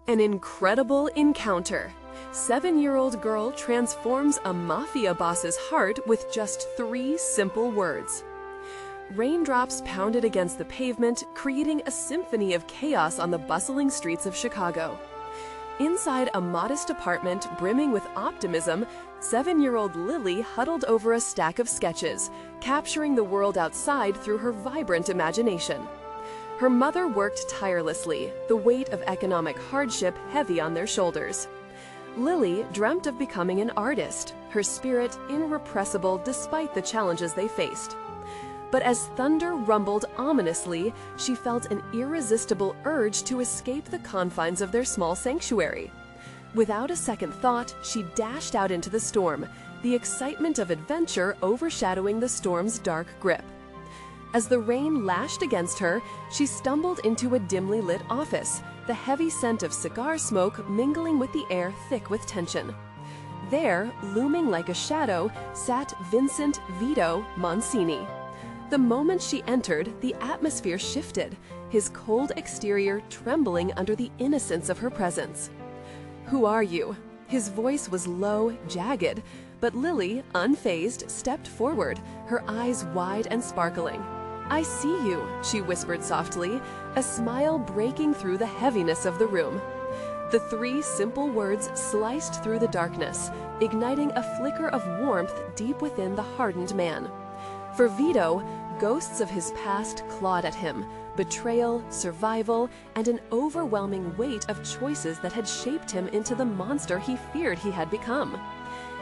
An incredible encounter. 7-year-old girl transforms a mafia boss's heart with just 3 simple words. Raindrops pounded against the pavement, creating a symphony of chaos on the bustling streets of Chicago. Inside a modest apartment brimming with optimism, 7-year-old Lily huddled over a stack of sketches, capturing the world outside through her vibrant imagination. Her mother worked tirelessly, the weight of economic hardship heavy on their shoulders. Lily dreamt of becoming an artist, her spirit irrepressible despite the challenges they faced. But as thunder rumbled ominously, she felt an irresistible urge to escape the confines of their small sanctuary. Without a second thought, she dashed out into the storm, the excitement of adventure overshadowing the storm's dark grip. As the rain lashed against her, she stumbled into a dimly lit office, the heavy scent of cigar smoke mingling with the air thick with tension. There, looming like a shadow, sat Vincent Vito Mancini. The moment she entered, the atmosphere shifted, his cold exterior trembling under the innocence of her presence. "Who are you?" His voice was low, jagged, but Lily, unfazed, stepped forward, her eyes wide and sparkling. "I see you," she whispered softly, a smile breaking through the heaviness of the room. The 3 simple words sliced through the darkness, igniting a flicker of warmth deep within the hardened man. For Vito, ghosts of his past clawed at him, betrayal, survival, and an overwhelming weight of choices that had shaped him into the monster he feared he had become.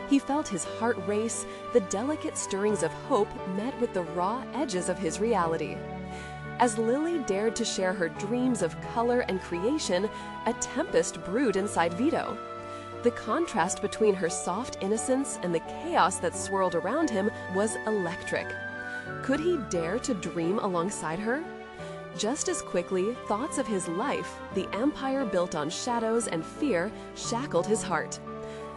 He felt his heart race, the delicate stirrings of hope met with the raw edges of his reality. As Lily dared to share her dreams of color and creation, a tempest brewed inside Vito. The contrast between her soft innocence and the chaos that swirled around him was electric. Could he dare to dream alongside her? Just as quickly, thoughts of his life, the empire built on shadows and fear, shackled his heart.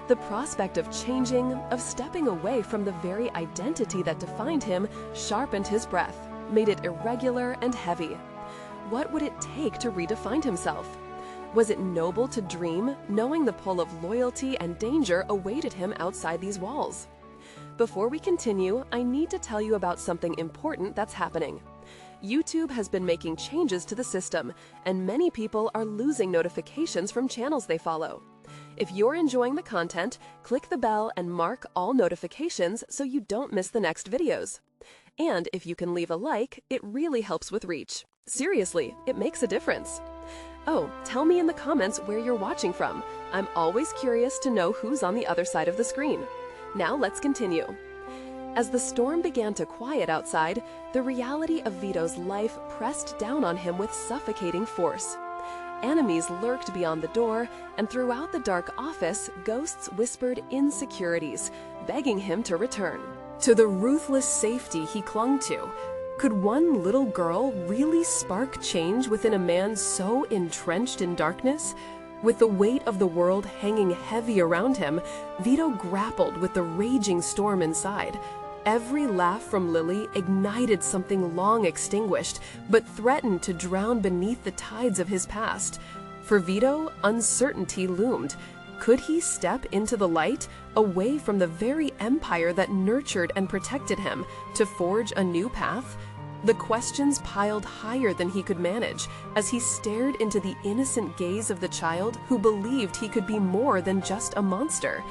The prospect of changing, of stepping away from the very identity that defined him, sharpened his breath, made it irregular and heavy. What would it take to redefine himself? Was it noble to dream, knowing the pull of loyalty and danger awaited him outside these walls? Before we continue, I need to tell you about something important that's happening. YouTube has been making changes to the system, and many people are losing notifications from channels they follow. If you're enjoying the content, click the bell and mark all notifications so you don't miss the next videos. And if you can leave a like, it really helps with reach. Seriously, it makes a difference. Oh, tell me in the comments where you're watching from. I'm always curious to know who's on the other side of the screen. Now let's continue. As the storm began to quiet outside, the reality of Vito's life pressed down on him with suffocating force. Enemies lurked beyond the door, and throughout the dark office, ghosts whispered insecurities, begging him to return to the ruthless safety he clung to. Could one little girl really spark change within a man so entrenched in darkness? With the weight of the world hanging heavy around him, Vito grappled with the raging storm inside. Every laugh from Lily ignited something long extinguished, but threatened to drown beneath the tides of his past. For Vito, uncertainty loomed. Could he step into the light, away from the very empire that nurtured and protected him, to forge a new path? The questions piled higher than he could manage as he stared into the innocent gaze of the child who believed he could be more than just a monster.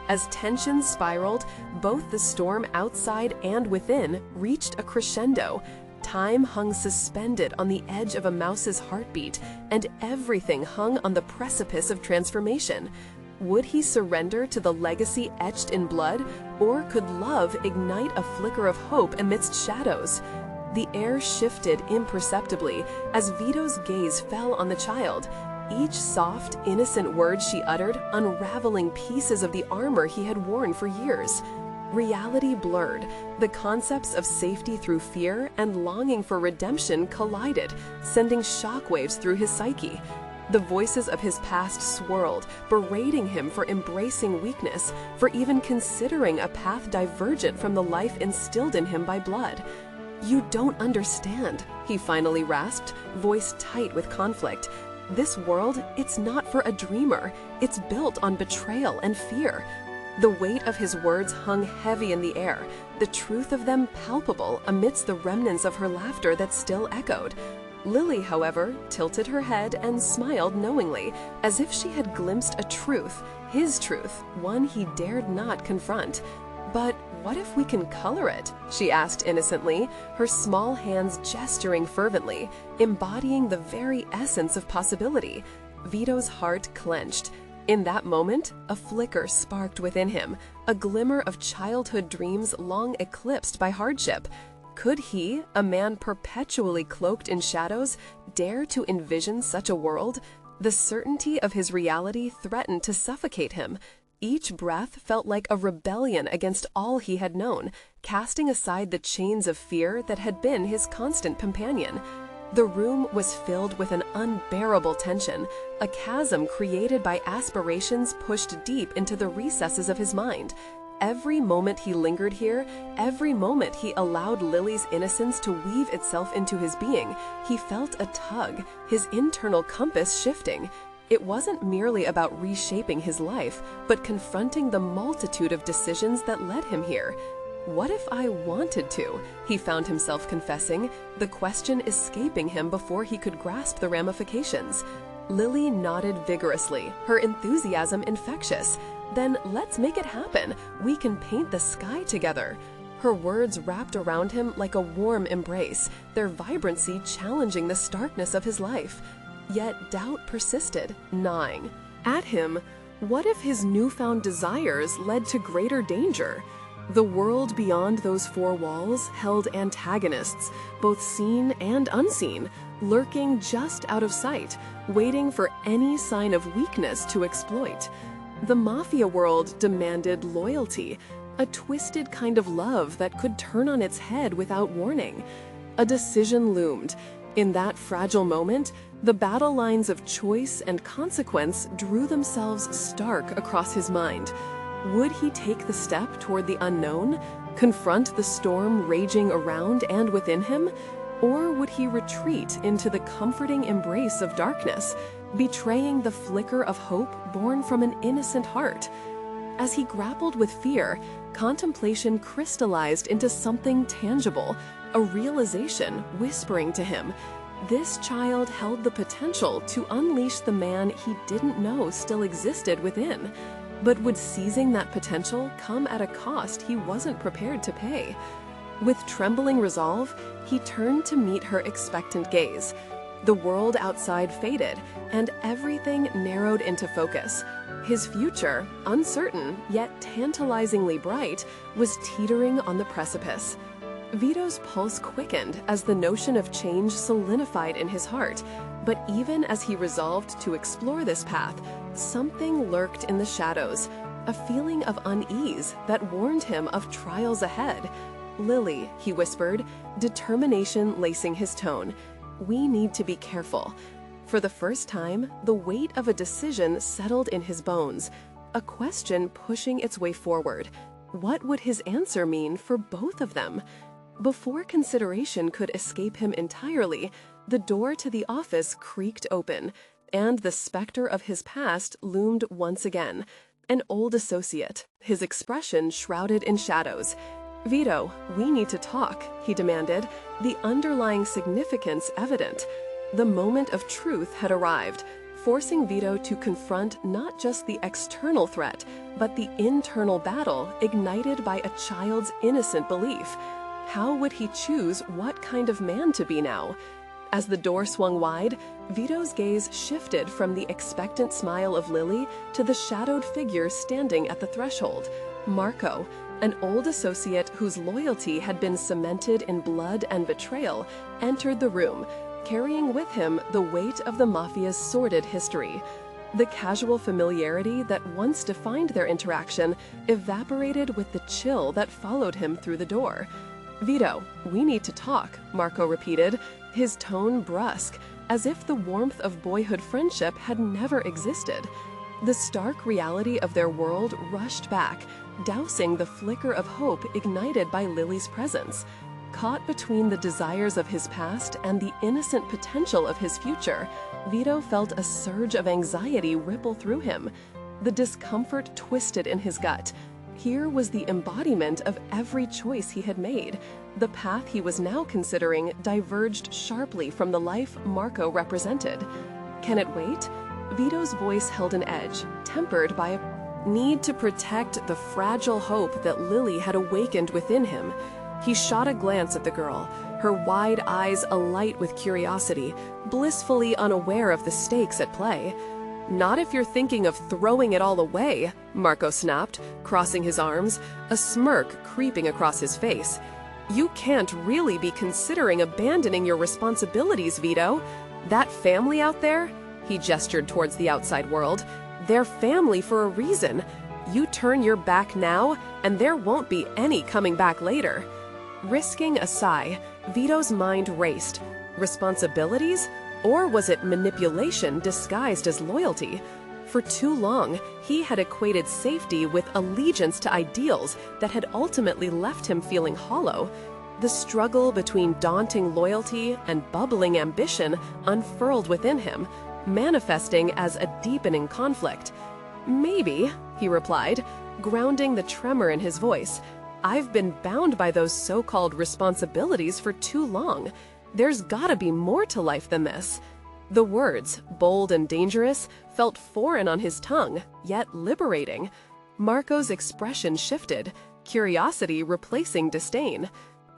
As tensions spiraled, both the storm outside and within reached a crescendo. Time hung suspended on the edge of a mouse's heartbeat, and everything hung on the precipice of transformation. Would he surrender to the legacy etched in blood, or could love ignite a flicker of hope amidst shadows? The air shifted imperceptibly as Vito's gaze fell on the child, each soft, innocent word she uttered unraveling pieces of the armor he had worn for years. Reality blurred. The concepts of safety through fear and longing for redemption collided, sending shockwaves through his psyche. The voices of his past swirled, berating him for embracing weakness, for even considering a path divergent from the life instilled in him by blood. "You don't understand," he finally rasped, voice tight with conflict. This world, it's not for a dreamer. It's built on betrayal and fear. The weight of his words hung heavy in the air, the truth of them palpable amidst the remnants of her laughter that still echoed. Lily, however, tilted her head and smiled knowingly, as if she had glimpsed a truth, his truth, one he dared not confront. "But what if we can color it?" she asked innocently, her small hands gesturing fervently, embodying the very essence of possibility. Vito's heart clenched. In that moment, a flicker sparked within him, a glimmer of childhood dreams long eclipsed by hardship. Could he, a man perpetually cloaked in shadows, dare to envision such a world? The certainty of his reality threatened to suffocate him. Each breath felt like a rebellion against all he had known, casting aside the chains of fear that had been his constant companion. The room was filled with an unbearable tension, a chasm created by aspirations pushed deep into the recesses of his mind. Every moment he lingered here, every moment he allowed Lily's innocence to weave itself into his being, he felt a tug, his internal compass shifting. It wasn't merely about reshaping his life, but confronting the multitude of decisions that led him here. "What if I wanted to?" he found himself confessing, the question escaping him before he could grasp the ramifications. Lily nodded vigorously, her enthusiasm infectious. "Then let's make it happen. We can paint the sky together." Her words wrapped around him like a warm embrace, their vibrancy challenging the starkness of his life. Yet doubt persisted, gnawing at him. What if his newfound desires led to greater danger? The world beyond those four walls held antagonists, both seen and unseen, lurking just out of sight, waiting for any sign of weakness to exploit. The Mafia world demanded loyalty, a twisted kind of love that could turn on its head without warning. A decision loomed. In that fragile moment, the battle lines of choice and consequence drew themselves stark across his mind. Would he take the step toward the unknown, confront the storm raging around and within him? Or would he retreat into the comforting embrace of darkness, betraying the flicker of hope born from an innocent heart? As he grappled with fear, contemplation crystallized into something tangible, a realization whispering to him. This child held the potential to unleash the man he didn't know still existed within. But would seizing that potential come at a cost he wasn't prepared to pay? With trembling resolve, he turned to meet her expectant gaze. The world outside faded, and everything narrowed into focus. His future, uncertain yet tantalizingly bright, was teetering on the precipice. Vito's pulse quickened as the notion of change solidified in his heart, but even as he resolved to explore this path, something lurked in the shadows, a feeling of unease that warned him of trials ahead. "Lily," he whispered, determination lacing his tone, "we need to be careful." For the first time, the weight of a decision settled in his bones, a question pushing its way forward. What would his answer mean for both of them? Before consideration could escape him entirely, the door to the office creaked open, and the specter of his past loomed once again. An old associate, his expression shrouded in shadows. "Vito, we need to talk," he demanded, the underlying significance evident. The moment of truth had arrived, forcing Vito to confront not just the external threat, but the internal battle ignited by a child's innocent belief. How would he choose what kind of man to be now? As the door swung wide, Vito's gaze shifted from the expectant smile of Lily to the shadowed figure standing at the threshold. Marco, an old associate whose loyalty had been cemented in blood and betrayal, entered the room, carrying with him the weight of the Mafia's sordid history. The casual familiarity that once defined their interaction evaporated with the chill that followed him through the door. "Vito, we need to talk," Marco repeated, his tone brusque, as if the warmth of boyhood friendship had never existed. The stark reality of their world rushed back, dousing the flicker of hope ignited by Lily's presence. Caught between the desires of his past and the innocent potential of his future, Vito felt a surge of anxiety ripple through him. The discomfort twisted in his gut. Here was the embodiment of every choice he had made. The path he was now considering diverged sharply from the life Marco represented. Can it wait? Vito's voice held an edge, tempered by a need to protect the fragile hope that Lily had awakened within him. He shot a glance at the girl, her wide eyes alight with curiosity, blissfully unaware of the stakes at play. "Not if you're thinking of throwing it all away," Marco snapped, crossing his arms, a smirk creeping across his face. "You can't really be considering abandoning your responsibilities, Vito. That family out there," he gestured towards the outside world, "they're family for a reason. You turn your back now, and there won't be any coming back later." Risking a sigh, Vito's mind raced. Responsibilities? Or was it manipulation disguised as loyalty? For too long, he had equated safety with allegiance to ideals that had ultimately left him feeling hollow. The struggle between daunting loyalty and bubbling ambition unfurled within him, manifesting as a deepening conflict. "Maybe," he replied, grounding the tremor in his voice. "I've been bound by those so-called responsibilities for too long. There's gotta be more to life than this." The words, bold and dangerous, felt foreign on his tongue, yet liberating. Marco's expression shifted, curiosity replacing disdain.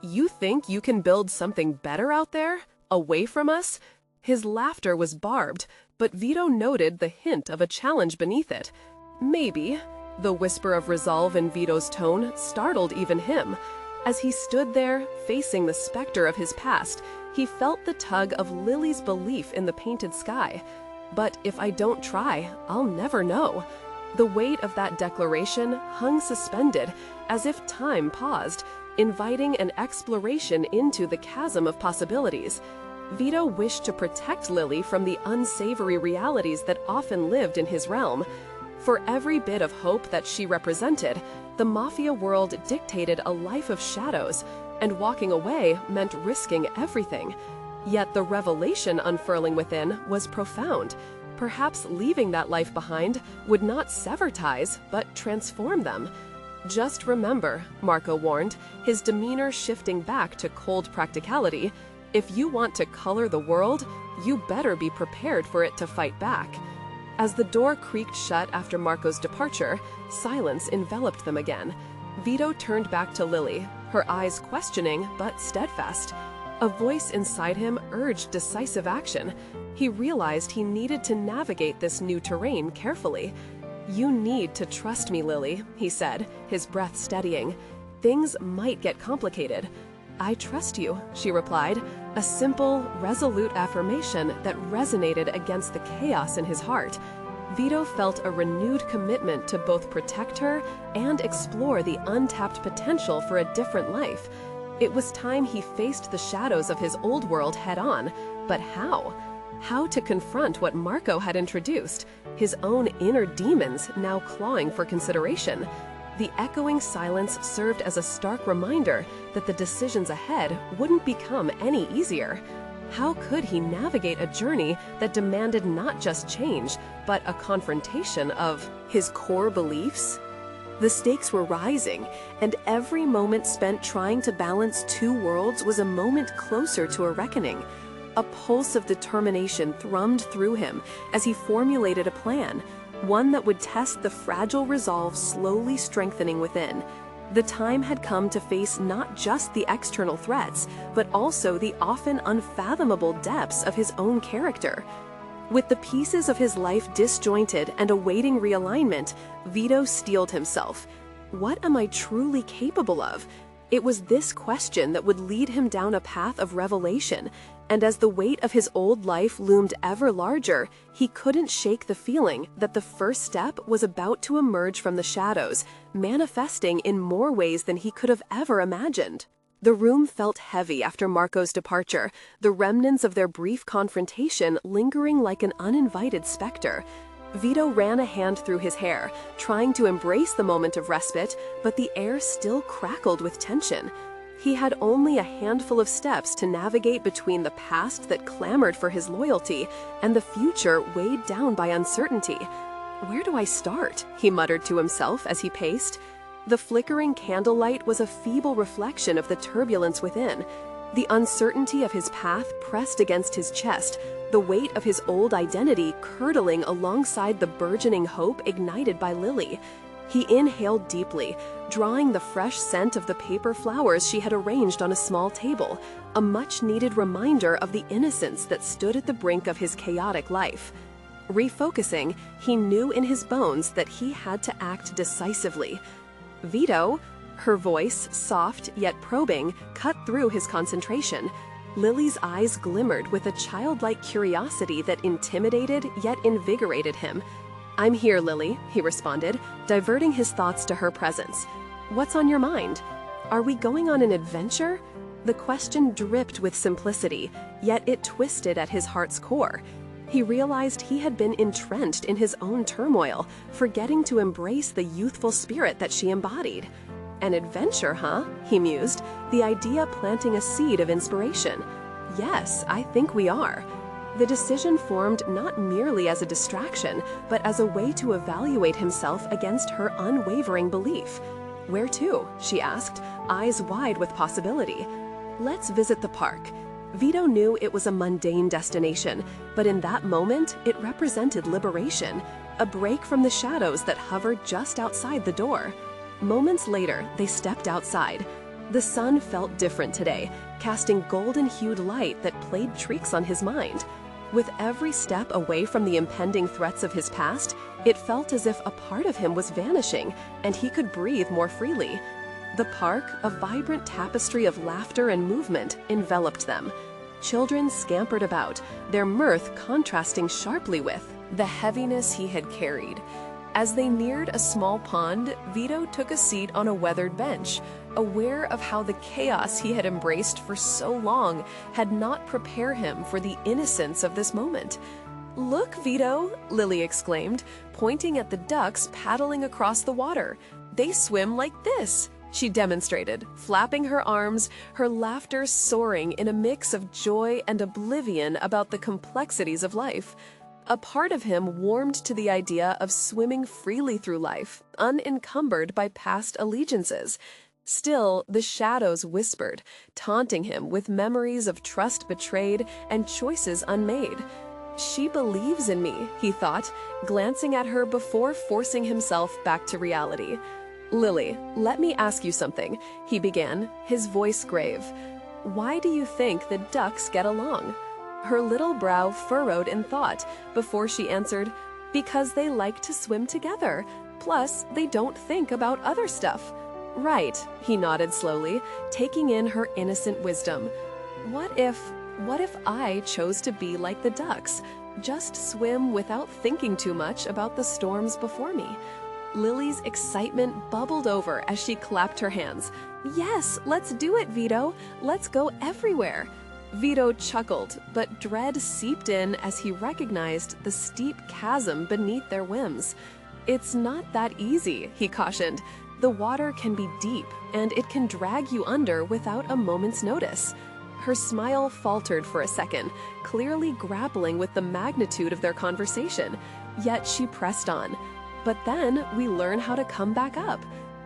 "You think you can build something better out there? Away from us?" His laughter was barbed, but Vito noted the hint of a challenge beneath it. "Maybe." The whisper of resolve in Vito's tone startled even him. As he stood there, facing the specter of his past, he felt the tug of Lily's belief in the painted sky. "But if I don't try, I'll never know." The weight of that declaration hung suspended, as if time paused, inviting an exploration into the chasm of possibilities. Vito wished to protect Lily from the unsavory realities that often lived in his realm. For every bit of hope that she represented, the Mafia world dictated a life of shadows, and walking away meant risking everything. Yet the revelation unfurling within was profound. Perhaps leaving that life behind would not sever ties, but transform them. "Just remember," Marco warned, his demeanor shifting back to cold practicality, "if you want to color the world, you better be prepared for it to fight back." As the door creaked shut after Marco's departure, silence enveloped them again. Vito turned back to Lily, her eyes questioning but steadfast. A voice inside him urged decisive action. He realized he needed to navigate this new terrain carefully. "You need to trust me, Lily," he said, his breath steadying. "Things might get complicated." "I trust you," she replied, a simple, resolute affirmation that resonated against the chaos in his heart. Vito felt a renewed commitment to both protect her and explore the untapped potential for a different life. It was time he faced the shadows of his old world head-on, but how? How to confront what Marco had introduced, his own inner demons now clawing for consideration? The echoing silence served as a stark reminder that the decisions ahead wouldn't become any easier. How could he navigate a journey that demanded not just change, but a confrontation of his core beliefs? The stakes were rising, and every moment spent trying to balance two worlds was a moment closer to a reckoning. A pulse of determination thrummed through him as he formulated a plan, one that would test the fragile resolve slowly strengthening within. The time had come to face not just the external threats, but also the often unfathomable depths of his own character. With the pieces of his life disjointed and awaiting realignment, Vito steeled himself. What am I truly capable of? It was this question that would lead him down a path of revelation, and as the weight of his old life loomed ever larger, he couldn't shake the feeling that the first step was about to emerge from the shadows, manifesting in more ways than he could have ever imagined. The room felt heavy after Marco's departure, the remnants of their brief confrontation lingering like an uninvited specter. Vito ran a hand through his hair, trying to embrace the moment of respite, but the air still crackled with tension. He had only a handful of steps to navigate between the past that clamored for his loyalty and the future weighed down by uncertainty. "Where do I start?" he muttered to himself as he paced. The flickering candlelight was a feeble reflection of the turbulence within. The uncertainty of his path pressed against his chest, the weight of his old identity curdling alongside the burgeoning hope ignited by Lily. He inhaled deeply, drawing the fresh scent of the paper flowers she had arranged on a small table, a much-needed reminder of the innocence that stood at the brink of his chaotic life. Refocusing, he knew in his bones that he had to act decisively. "Vito," her voice, soft yet probing, cut through his concentration. Lily's eyes glimmered with a childlike curiosity that intimidated yet invigorated him. "I'm here, Lily," he responded, diverting his thoughts to her presence. "What's on your mind? Are we going on an adventure?" The question dripped with simplicity, yet it twisted at his heart's core. He realized he had been entrenched in his own turmoil, forgetting to embrace the youthful spirit that she embodied. "An adventure, huh?" he mused, the idea planting a seed of inspiration. "Yes, I think we are." The decision formed not merely as a distraction, but as a way to evaluate himself against her unwavering belief. "Where to?" she asked, eyes wide with possibility. "Let's visit the park." Vito knew it was a mundane destination, but in that moment, it represented liberation, a break from the shadows that hovered just outside the door. Moments later, they stepped outside. The sun felt different today, casting golden-hued light that played tricks on his mind. With every step away from the impending threats of his past, it felt as if a part of him was vanishing, and he could breathe more freely. The park, a vibrant tapestry of laughter and movement, enveloped them. Children scampered about, their mirth contrasting sharply with the heaviness he had carried. As they neared a small pond, Vito took a seat on a weathered bench, aware of how the chaos he had embraced for so long had not prepared him for the innocence of this moment. "Look, Vito," Lily exclaimed, pointing at the ducks paddling across the water. "They swim like this," she demonstrated, flapping her arms, her laughter soaring in a mix of joy and oblivion about the complexities of life. A part of him warmed to the idea of swimming freely through life, unencumbered by past allegiances. Still, the shadows whispered, taunting him with memories of trust betrayed and choices unmade. "She believes in me," he thought, glancing at her before forcing himself back to reality. "Lily, let me ask you something," he began, his voice grave. "Why do you think the ducks get along?" Her little brow furrowed in thought before she answered, "Because they like to swim together. Plus, they don't think about other stuff." "Right," he nodded slowly, taking in her innocent wisdom. What if I chose to be like the ducks, just swim without thinking too much about the storms before me?" Lily's excitement bubbled over as she clapped her hands. "Yes, let's do it, Vito. Let's go everywhere." Vito chuckled, but dread seeped in as he recognized the steep chasm beneath their whims. "It's not that easy," he cautioned. "The water can be deep, and it can drag you under without a moment's notice." Her smile faltered for a second, clearly grappling with the magnitude of their conversation. Yet she pressed on. "But then we learn how to come back up."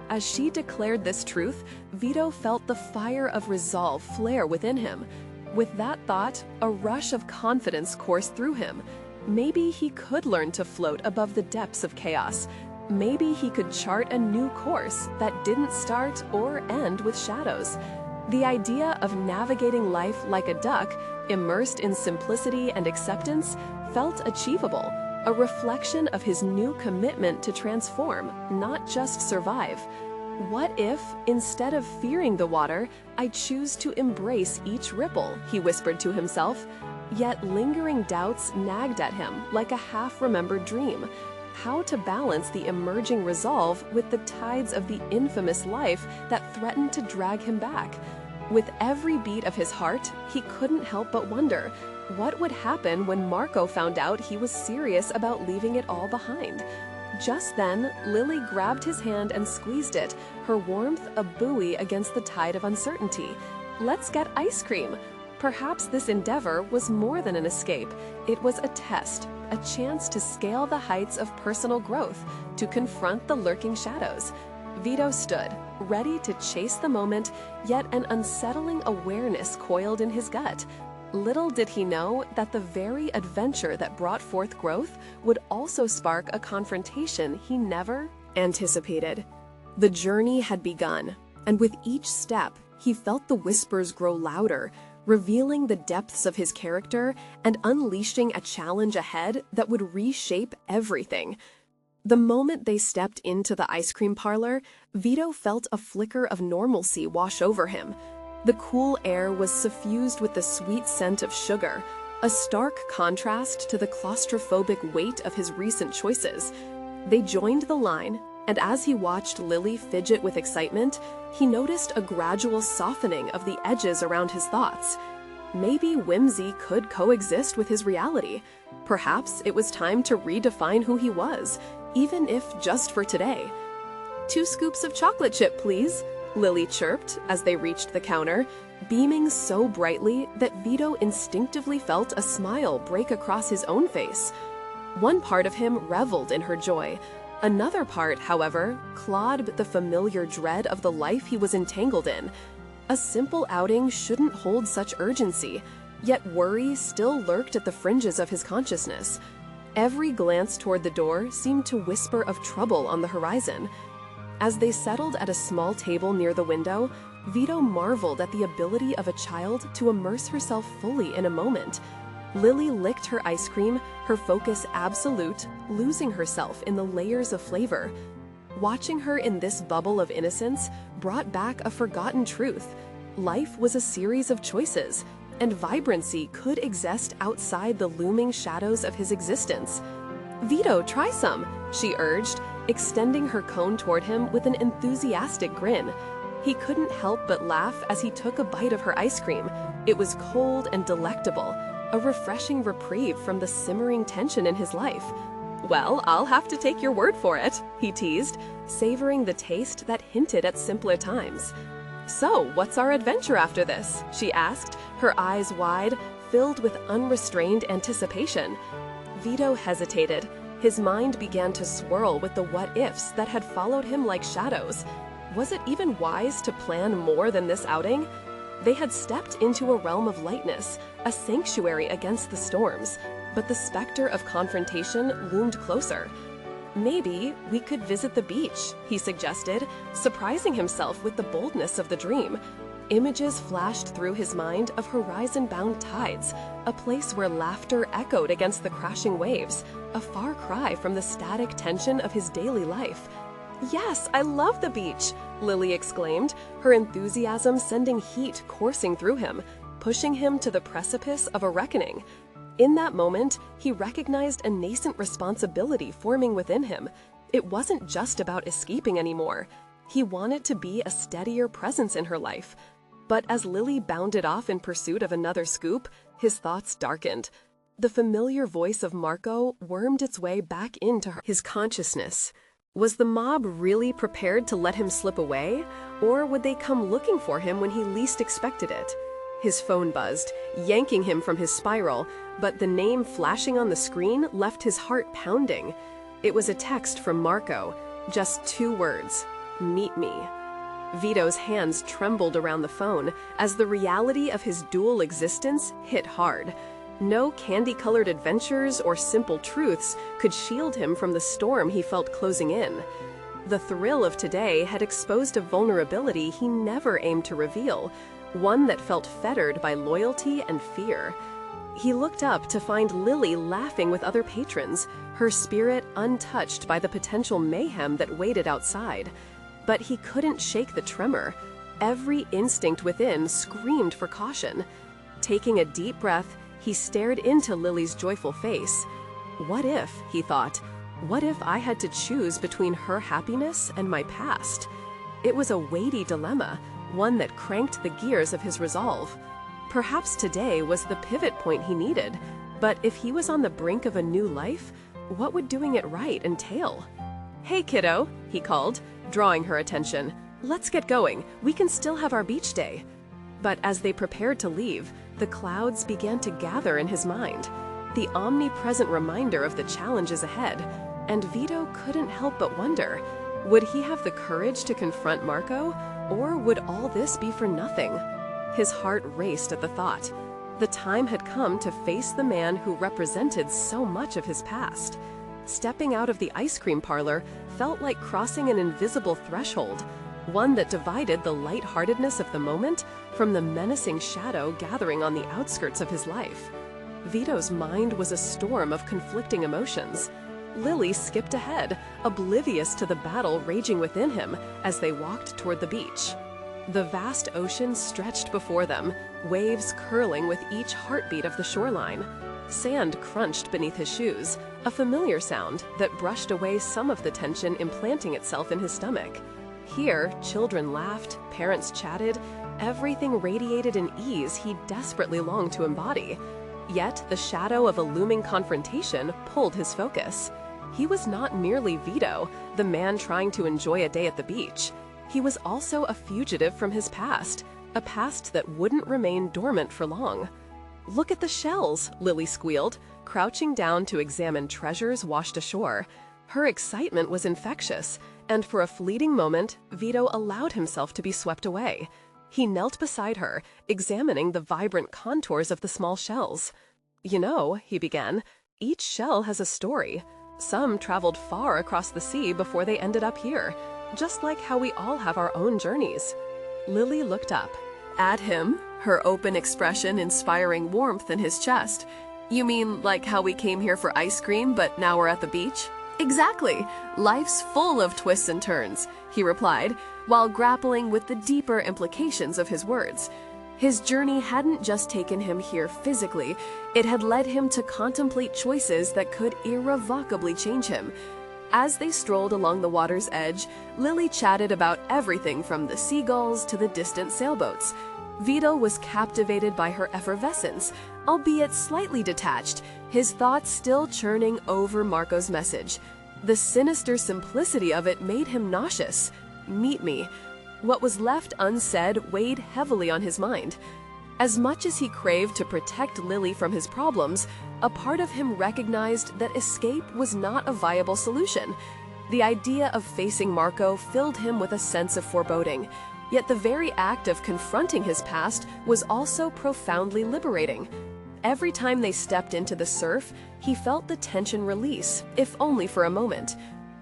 As she declared this truth, Vito felt the fire of resolve flare within him. With that thought, a rush of confidence coursed through him. Maybe he could learn to float above the depths of chaos. Maybe he could chart a new course that didn't start or end with shadows. The idea of navigating life like a duck, immersed in simplicity and acceptance, felt achievable, a reflection of his new commitment to transform, not just survive. "What if, instead of fearing the water, I choose to embrace each ripple?" he whispered to himself. Yet lingering doubts nagged at him like a half-remembered dream. How to balance the emerging resolve with the tides of the infamous life that threatened to drag him back? With every beat of his heart, he couldn't help but wonder, what would happen when Marco found out he was serious about leaving it all behind? Just then, Lily grabbed his hand and squeezed it, her warmth a buoy against the tide of uncertainty. "Let's get ice cream." Perhaps this endeavor was more than an escape. It was a test, a chance to scale the heights of personal growth, to confront the lurking shadows. Vito stood, ready to chase the moment, yet an unsettling awareness coiled in his gut. Little did he know that the very adventure that brought forth growth would also spark a confrontation he never anticipated. The journey had begun, and with each step, he felt the whispers grow louder, revealing the depths of his character and unleashing a challenge ahead that would reshape everything. The moment they stepped into the ice cream parlor, Vito felt a flicker of normalcy wash over him. The cool air was suffused with the sweet scent of sugar, a stark contrast to the claustrophobic weight of his recent choices. They joined the line, and as he watched Lily fidget with excitement, he noticed a gradual softening of the edges around his thoughts. Maybe whimsy could coexist with his reality. Perhaps it was time to redefine who he was, even if just for today. "2 scoops of chocolate chip, please," Lily chirped as they reached the counter, beaming so brightly that Vito instinctively felt a smile break across his own face. One part of him reveled in her joy. Another part, however, clawed the familiar dread of the life he was entangled in. A simple outing shouldn't hold such urgency, yet worry still lurked at the fringes of his consciousness. Every glance toward the door seemed to whisper of trouble on the horizon. As they settled at a small table near the window, Vito marveled at the ability of a child to immerse herself fully in a moment. Lily licked her ice cream, her focus absolute, losing herself in the layers of flavor. Watching her in this bubble of innocence brought back a forgotten truth. Life was a series of choices, and vibrancy could exist outside the looming shadows of his existence. "Vito, try some," she urged, extending her cone toward him with an enthusiastic grin. He couldn't help but laugh as he took a bite of her ice cream. It was cold and delectable, a refreshing reprieve from the simmering tension in his life. "Well, I'll have to take your word for it," he teased, savoring the taste that hinted at simpler times. "So, what's our adventure after this?" she asked, her eyes wide, filled with unrestrained anticipation. Vito hesitated. His mind began to swirl with the what-ifs that had followed him like shadows. Was it even wise to plan more than this outing? They had stepped into a realm of lightness, a sanctuary against the storms, but the specter of confrontation loomed closer. "Maybe we could visit the beach," he suggested, surprising himself with the boldness of the dream. Images flashed through his mind of horizon-bound tides, a place where laughter echoed against the crashing waves, a far cry from the static tension of his daily life. "Yes, I love the beach," Lily exclaimed, her enthusiasm sending heat coursing through him, pushing him to the precipice of a reckoning. In that moment, he recognized a nascent responsibility forming within him. It wasn't just about escaping anymore. He wanted to be a steadier presence in her life. But as Lily bounded off in pursuit of another scoop, his thoughts darkened. The familiar voice of Marco wormed its way back into his consciousness. Was the mob really prepared to let him slip away, or would they come looking for him when he least expected it? His phone buzzed, yanking him from his spiral, but the name flashing on the screen left his heart pounding. It was a text from Marco, just 2 words, "Meet me." Vito's hands trembled around the phone as the reality of his dual existence hit hard. No candy-colored adventures or simple truths could shield him from the storm he felt closing in. The thrill of today had exposed a vulnerability he never aimed to reveal, one that felt fettered by loyalty and fear. He looked up to find Lily laughing with other patrons, her spirit untouched by the potential mayhem that waited outside. But he couldn't shake the tremor. Every instinct within screamed for caution. Taking a deep breath, he stared into Lily's joyful face. What if, he thought, what if I had to choose between her happiness and my past? It was a weighty dilemma, one that cranked the gears of his resolve. Perhaps today was the pivot point he needed, but if he was on the brink of a new life, What would doing it right entail? "Hey, kiddo," he called, drawing her attention. "Let's get going. We can still have our beach day." But as they prepared to leave, the clouds began to gather in his mind, the omnipresent reminder of the challenges ahead. And Vito couldn't help but wonder, would he have the courage to confront Marco, or would all this be for nothing? His heart raced at the thought. The time had come to face the man who represented so much of his past. Stepping out of the ice cream parlor felt like crossing an invisible threshold, one that divided the lightheartedness of the moment from the menacing shadow gathering on the outskirts of his life. Vito's mind was a storm of conflicting emotions. Lily skipped ahead, oblivious to the battle raging within him as they walked toward the beach. The vast ocean stretched before them, waves curling with each heartbeat of the shoreline. Sand crunched beneath his shoes, a familiar sound that brushed away some of the tension implanting itself in his stomach. Here, children laughed, parents chatted, everything radiated an ease he desperately longed to embody. Yet the shadow of a looming confrontation pulled his focus. He was not merely Vito, the man trying to enjoy a day at the beach. He was also a fugitive from his past, a past that wouldn't remain dormant for long. "Look at the shells," Lily squealed, crouching down to examine treasures washed ashore. Her excitement was infectious, and for a fleeting moment, Vito allowed himself to be swept away. He knelt beside her, examining the vibrant contours of the small shells. "You know," he began, "each shell has a story. Some traveled far across the sea before they ended up here, just like how we all have our own journeys." Lily looked up at him, her open expression inspiring warmth in his chest. "You mean like how we came here for ice cream, but now we're at the beach?" "Exactly. Life's full of twists and turns," he replied, while grappling with the deeper implications of his words. His journey hadn't just taken him here physically, it had led him to contemplate choices that could irrevocably change him. As they strolled along the water's edge, Lily chatted about everything from the seagulls to the distant sailboats. Vito was captivated by her effervescence, albeit slightly detached, his thoughts still churning over Marco's message. The sinister simplicity of it made him nauseous. "Meet me." What was left unsaid weighed heavily on his mind. As much as he craved to protect Lily from his problems, a part of him recognized that escape was not a viable solution. The idea of facing Marco filled him with a sense of foreboding. Yet the very act of confronting his past was also profoundly liberating. Every time they stepped into the surf, he felt the tension release, if only for a moment.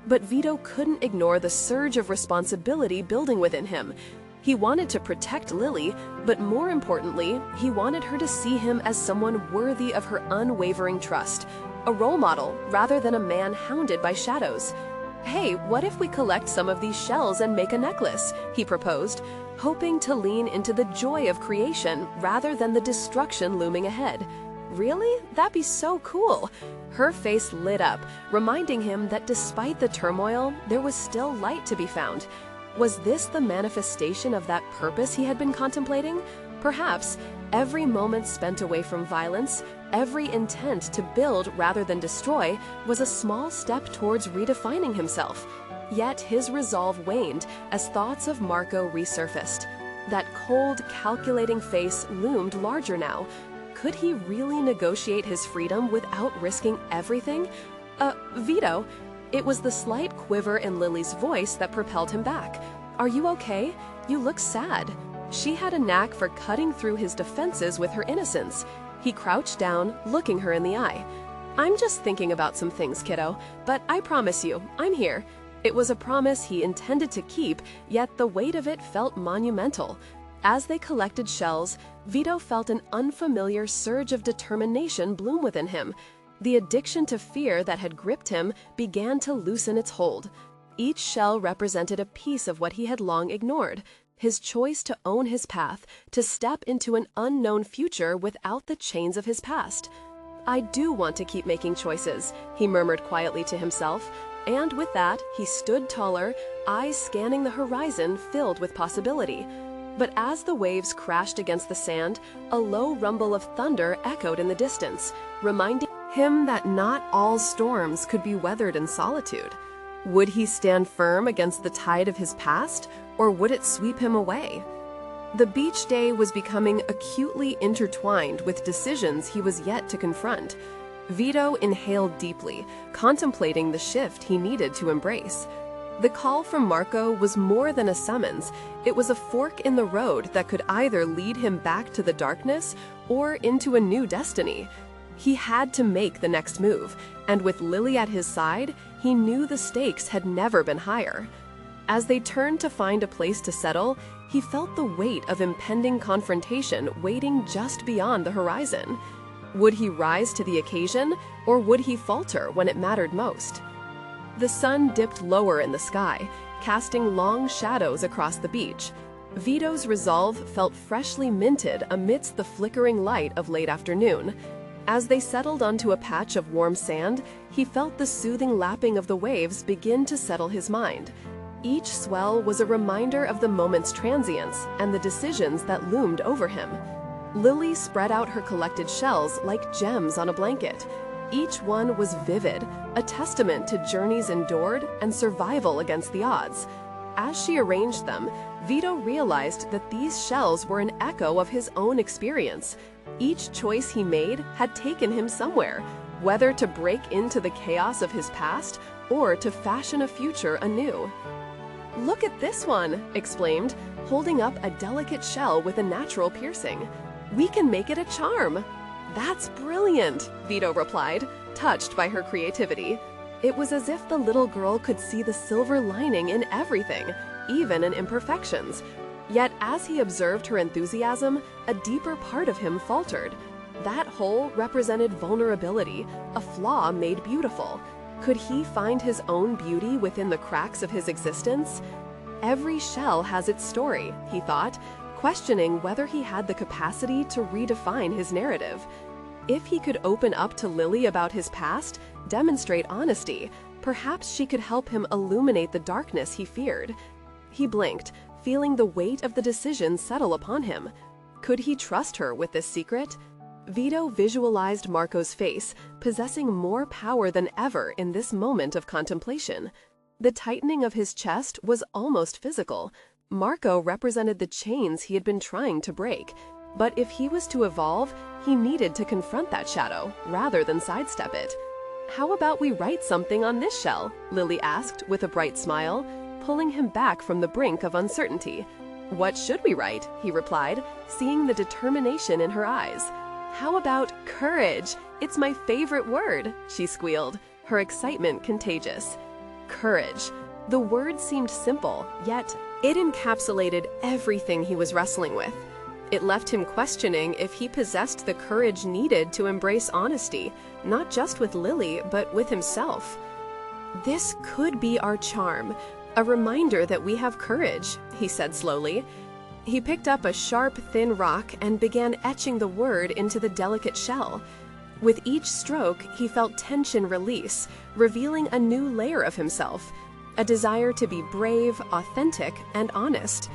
But Vito couldn't ignore the surge of responsibility building within him. He wanted to protect Lily, but more importantly, he wanted her to see him as someone worthy of her unwavering trust, a role model rather than a man hounded by shadows. "Hey, what if we collect some of these shells and make a necklace?" he proposed, hoping to lean into the joy of creation rather than the destruction looming ahead. "Really? That'd be so cool." Her face lit up, reminding him that despite the turmoil, there was still light to be found. Was this the manifestation of that purpose he had been contemplating? Perhaps. Every moment spent away from violence, every intent to build rather than destroy, was a small step towards redefining himself. Yet his resolve waned as thoughts of Marco resurfaced. That cold, calculating face loomed larger now. Could he really negotiate his freedom without risking everything? Vito." It was the slight quiver in Lily's voice that propelled him back. "Are you okay? You look sad." She had a knack for cutting through his defenses with her innocence. He crouched down, looking her in the eye. "I'm just thinking about some things, kiddo, but I promise you, I'm here." It was a promise he intended to keep, yet the weight of it felt monumental. As they collected shells, Vito felt an unfamiliar surge of determination bloom within him. The addiction to fear that had gripped him began to loosen its hold. Each shell represented a piece of what he had long ignored, his choice to own his path, to step into an unknown future without the chains of his past. "I do want to keep making choices," he murmured quietly to himself, and with that, he stood taller, eyes scanning the horizon filled with possibility. But as the waves crashed against the sand, a low rumble of thunder echoed in the distance, reminding him that not all storms could be weathered in solitude. Would he stand firm against the tide of his past, or would it sweep him away? The beach day was becoming acutely intertwined with decisions he was yet to confront. Vito inhaled deeply, contemplating the shift he needed to embrace. The call from Marco was more than a summons. It was a fork in the road that could either lead him back to the darkness or into a new destiny. He had to make the next move, and with Lily at his side, he knew the stakes had never been higher. As they turned to find a place to settle, he felt the weight of impending confrontation waiting just beyond the horizon. Would he rise to the occasion, or would he falter when it mattered most? The sun dipped lower in the sky, casting long shadows across the beach. Vito's resolve felt freshly minted amidst the flickering light of late afternoon. As they settled onto a patch of warm sand, he felt the soothing lapping of the waves begin to settle his mind. Each swell was a reminder of the moment's transience and the decisions that loomed over him. Lily spread out her collected shells like gems on a blanket. Each one was vivid, a testament to journeys endured and survival against the odds. As she arranged them, Vito realized that these shells were an echo of his own experience. Each choice he made had taken him somewhere, whether to break into the chaos of his past or to fashion a future anew. "Look at this one," exclaimed, holding up a delicate shell with a natural piercing. "We can make it a charm." "That's brilliant," Vito replied, touched by her creativity. It was as if the little girl could see the silver lining in everything, even in imperfections. Yet as he observed her enthusiasm, a deeper part of him faltered. That hole represented vulnerability, a flaw made beautiful. Could he find his own beauty within the cracks of his existence? Every shell has its story, he thought, questioning whether he had the capacity to redefine his narrative. If he could open up to Lily about his past, demonstrate honesty, perhaps she could help him illuminate the darkness he feared. He blinked, feeling the weight of the decision settle upon him. Could he trust her with this secret? Vito visualized Marco's face, possessing more power than ever in this moment of contemplation. The tightening of his chest was almost physical. Marco represented the chains he had been trying to break. But if he was to evolve, he needed to confront that shadow, rather than sidestep it. "How about we write something on this shell?" Lily asked with a bright smile, pulling him back from the brink of uncertainty. "What should we write?" he replied, seeing the determination in her eyes. "How about courage? It's my favorite word," she squealed, her excitement contagious. Courage. The word seemed simple, yet it encapsulated everything he was wrestling with. It left him questioning if he possessed the courage needed to embrace honesty, not just with Lily, but with himself. "This could be our charm, a reminder that we have courage," he said slowly. He picked up a sharp, thin rock and began etching the word into the delicate shell. With each stroke, he felt tension release, revealing a new layer of himself, a desire to be brave, authentic, and honest.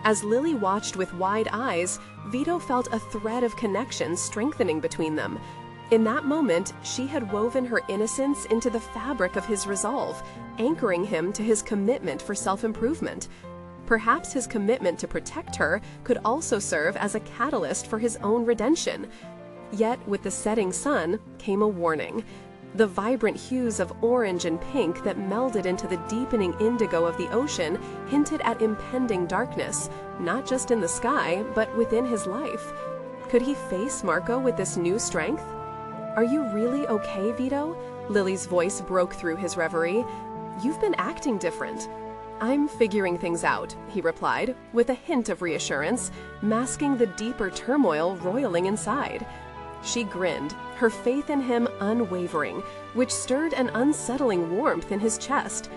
As Lily watched with wide eyes, Vito felt a thread of connection strengthening between them. In that moment, she had woven her innocence into the fabric of his resolve, anchoring him to his commitment for self-improvement. Perhaps his commitment to protect her could also serve as a catalyst for his own redemption. Yet, with the setting sun, came a warning. The vibrant hues of orange and pink that melded into the deepening indigo of the ocean hinted at impending darkness, not just in the sky, but within his life. Could he face Marco with this new strength? "Are you really okay, Vito?" Lily's voice broke through his reverie. "You've been acting different." "I'm figuring things out," he replied, with a hint of reassurance, masking the deeper turmoil roiling inside. She grinned, her faith in him unwavering, which stirred an unsettling warmth in his chest.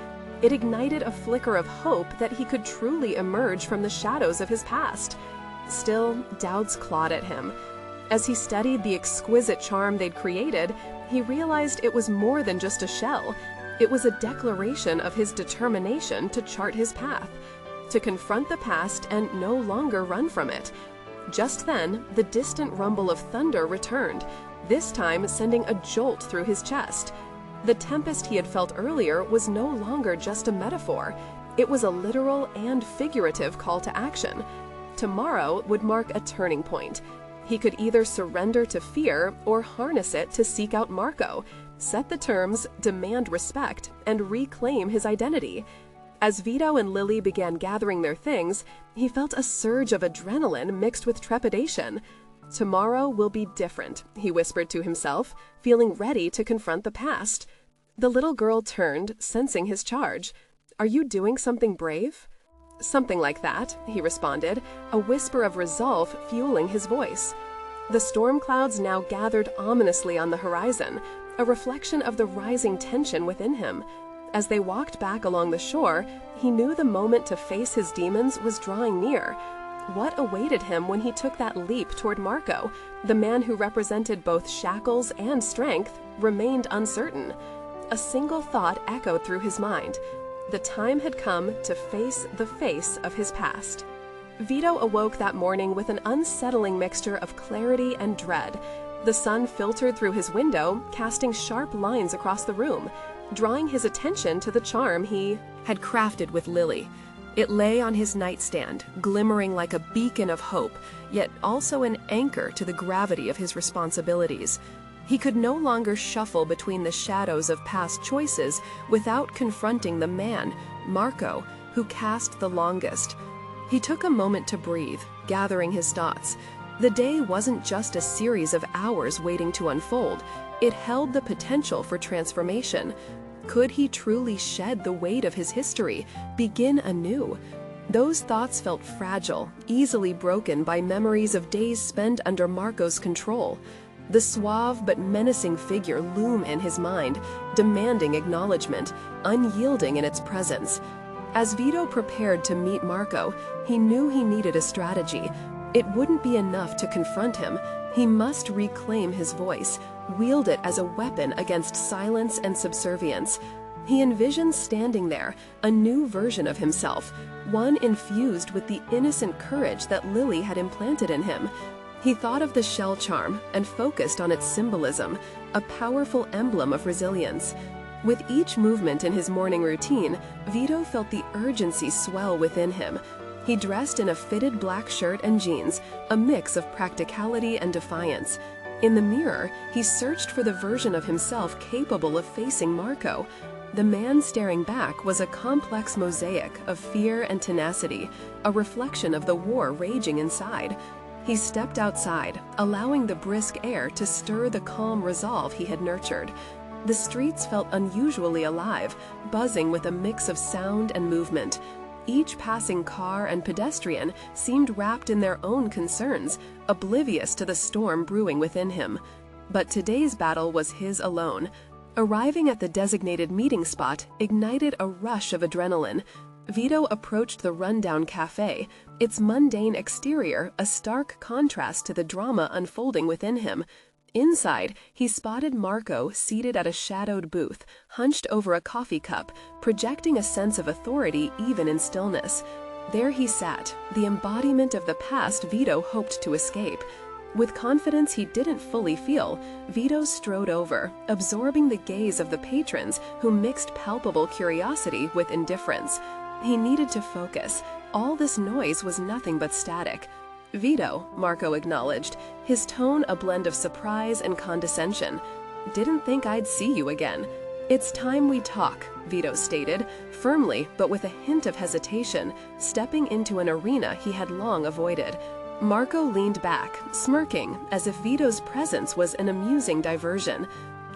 It ignited a flicker of hope that he could truly emerge from the shadows of his past. Still, doubts clawed at him. As he studied the exquisite charm they'd created, he realized it was more than just a shell. It was a declaration of his determination to chart his path, to confront the past and no longer run from it. Just then, the distant rumble of thunder returned, this time sending a jolt through his chest. The tempest he had felt earlier was no longer just a metaphor. It was a literal and figurative call to action. Tomorrow would mark a turning point. He could either surrender to fear or harness it to seek out Marco, set the terms, demand respect, and reclaim his identity. As Vito and Lily began gathering their things, he felt a surge of adrenaline mixed with trepidation. Tomorrow will be different, he whispered to himself, feeling ready to confront the past. The little girl turned, sensing his charge. "Are you doing something brave?" "Something like that," he responded, a whisper of resolve fueling his voice. The storm clouds now gathered ominously on the horizon, a reflection of the rising tension within him. As they walked back along the shore, he knew the moment to face his demons was drawing near. What awaited him when he took that leap toward Marco, the man who represented both shackles and strength, remained uncertain. A single thought echoed through his mind. The time had come to face the face of his past. Vito awoke that morning with an unsettling mixture of clarity and dread. The sun filtered through his window, casting sharp lines across the room, drawing his attention to the charm he had crafted with Lily. It lay on his nightstand, glimmering like a beacon of hope, yet also an anchor to the gravity of his responsibilities. He could no longer shuffle between the shadows of past choices without confronting the man, Marco, who cast the longest. He took a moment to breathe, gathering his thoughts. The day wasn't just a series of hours waiting to unfold. It held the potential for transformation. Could he truly shed the weight of his history, begin anew? Those thoughts felt fragile, easily broken by memories of days spent under Marco's control. The suave but menacing figure loomed in his mind, demanding acknowledgement, unyielding in its presence. As Vito prepared to meet Marco, he knew he needed a strategy. It wouldn't be enough to confront him. He must reclaim his voice, wield it as a weapon against silence and subservience. He envisioned standing there, a new version of himself, one infused with the innocent courage that Lily had implanted in him. He thought of the shell charm and focused on its symbolism, a powerful emblem of resilience. With each movement in his morning routine, Vito felt the urgency swell within him. He dressed in a fitted black shirt and jeans, a mix of practicality and defiance. In the mirror, he searched for the version of himself capable of facing Marco. The man staring back was a complex mosaic of fear and tenacity, a reflection of the war raging inside. He stepped outside, allowing the brisk air to stir the calm resolve he had nurtured. The streets felt unusually alive, buzzing with a mix of sound and movement. Each passing car and pedestrian seemed wrapped in their own concerns, oblivious to the storm brewing within him. But today's battle was his alone. Arriving at the designated meeting spot ignited a rush of adrenaline. Vito approached the rundown cafe, its mundane exterior a stark contrast to the drama unfolding within him. Inside, he spotted Marco seated at a shadowed booth, hunched over a coffee cup, projecting a sense of authority even in stillness. There he sat, the embodiment of the past Vito hoped to escape. With confidence he didn't fully feel, Vito strode over, absorbing the gaze of the patrons who mixed palpable curiosity with indifference. He needed to focus. All this noise was nothing but static. "Vito," Marco acknowledged, his tone a blend of surprise and condescension. "Didn't think I'd see you again." "It's time we talk," Vito stated, firmly but with a hint of hesitation, stepping into an arena he had long avoided. Marco leaned back, smirking, as if Vito's presence was an amusing diversion.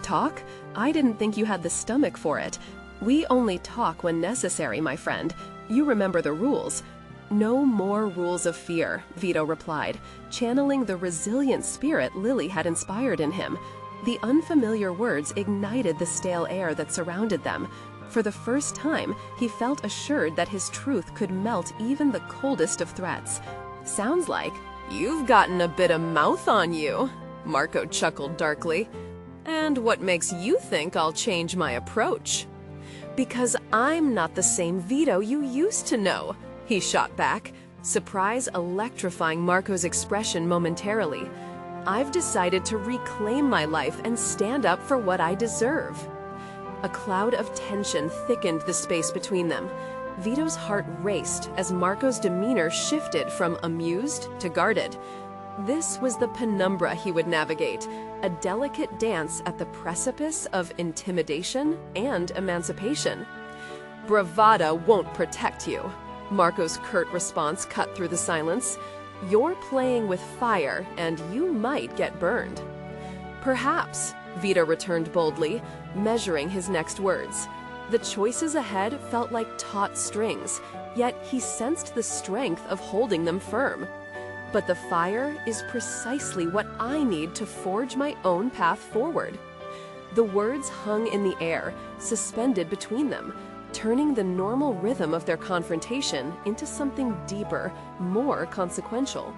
"Talk? I didn't think you had the stomach for it. We only talk when necessary, my friend. You remember the rules." "No more rules of fear," Vito replied, channeling the resilient spirit Lily had inspired in him. The unfamiliar words ignited the stale air that surrounded them. For the first time, he felt assured that his truth could melt even the coldest of threats. "Sounds like you've gotten a bit of mouth on you," Marco chuckled darkly. "And what makes you think I'll change my approach?" "Because I'm not the same Vito you used to know," he shot back. surprise electrifying Marco's expression momentarily. "I've decided to reclaim my life and stand up for what I deserve." A cloud of tension thickened the space between them. Vito's heart raced as Marco's demeanor shifted from amused to guarded. This was the penumbra he would navigate, a delicate dance at the precipice of intimidation and emancipation. "Bravado won't protect you." Marco's curt response cut through the silence. "You're playing with fire, and you might get burned." "Perhaps," Vito returned boldly, measuring his next words. The choices ahead felt like taut strings, yet he sensed the strength of holding them firm. "But the fire is precisely what I need to forge my own path forward." The words hung in the air, suspended between them, turning the normal rhythm of their confrontation into something deeper, more consequential.